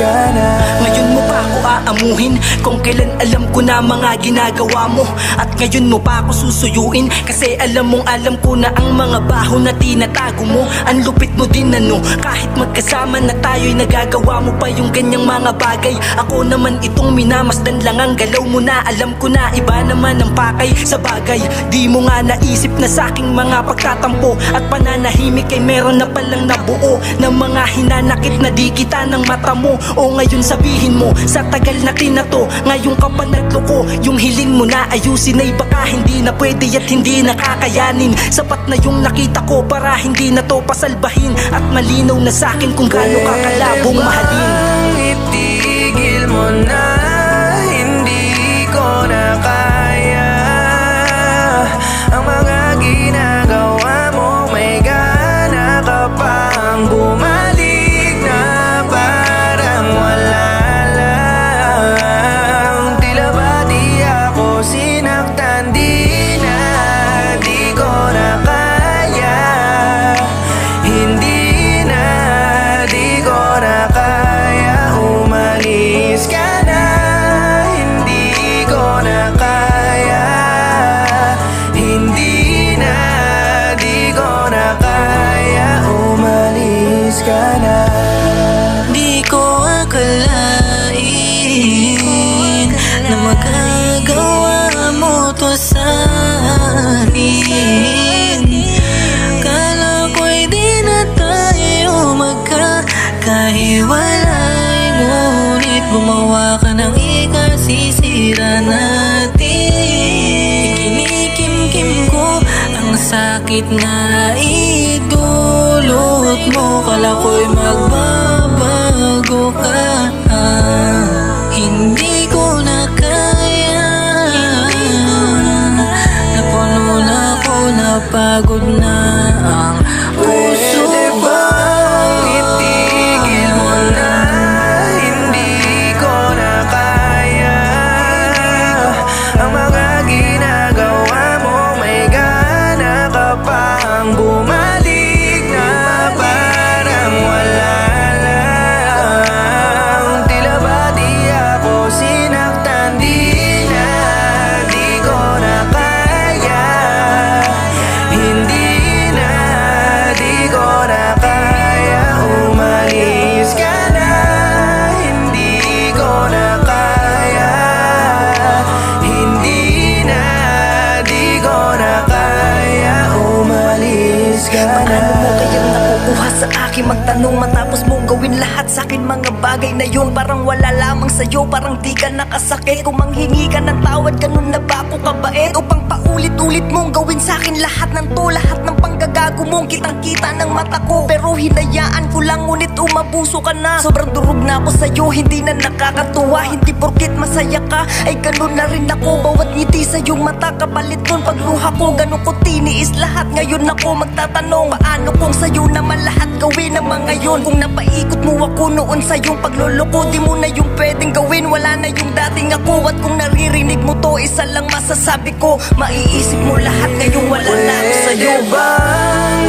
ka na. Ngayon mo pa ako aamuhin kung kailan alam ko na mga ginagawa mo. At ngayon mo pa ako susuyuin kasi alam ko na ang mga baho na tinatago mo. Ang lupit mo din ano, kahit magkasama na tayo'y nagagawa mo pa yung ganyang mga bagay. Ako naman itong minamasdan lang ang galaw mo na. Alam ko na iba naman ang pakay sa bagay. Di mo nga naisip na sa'king mga pagtatampo at pananahimik ay meron na palang nabuo ng mga hinanakit na di kita ng mata mo. O ngayon sabihin mo, sa tagal natin na to, ngayon ka pa nagloko. Yung hiling mo na ayusin ay baka hindi na pwede at hindi nakakayanin. Sapat na yung nakita ko para hindi na to pasalbahin. At malinaw na sa'kin kung gaano ka kalabong mahalin. Itigil mo na, hindi ko na kaya ang mga ginagawa mo. May gana ka pang bumalik na parang wala lang. Tila ba di ako sinaktan, di ko na kaya. Hindi na, di ko na kaya. Umalis ka na, hindi ko na kaya. Hindi na, di ko na kaya. Umalis ka na. Di ko akalain na magagawa mo to sa akin. Kala ko'y di na tayo magkakahiwalay, ngunit gumawa ka ng ikasisira natin. Kinikimkim ko ang sakit na idulot mo. Kala ko'y magbabago ka, hindi ko na kaya. Napuno na ako, napagod na ang puso ko. Itigil mo na, hindi ko na kaya ang mga ginagawa mo. May gana ka pang bumalik na parang wala lang. Tila ba di ako sinaktan, di ko na kaya. Hindi na, di ko na kaya. Umalis ka na, hindi ko na kaya. Hindi na, di ko na kaya. Umalis ka na. Paano mo kayang nakukuha sa akin magtanong matapos mong gawin lahat sa akin mga bagay na yun? Parang wala lamang sa'yo, parang di ka nakasakit. Kung manghingi ka ng tawad, ganun na ba ako kabait? Upang paulit-ulit mong gawin sa akin lahat ng to, lahat ng panggagago mong kitang-kita ng mata ko. Pero hinayaan ko lang, ngunit umabuso ka na. Sobrang durog na ako sa'yo, hindi na nakakatuwa. Hindi porkit masaya ka, ay ganun na rin ako. Bawat ngiti sa iyong mata, kapalit nun pagluha ko. Ganun ko tiniis lahat, ngayon ako magtatanong, paano kung sa'yo naman lahat gawin ang mga yun? Kung napaikot mo ako noon sa iyong pagluloko, di mo na yung pwedeng gawin, wala na yung dating ako. At kung naririnig mo to, isa lang masasabi ko, maiisip mo lahat, ngayon wala na ako sa'yo. Pwede bang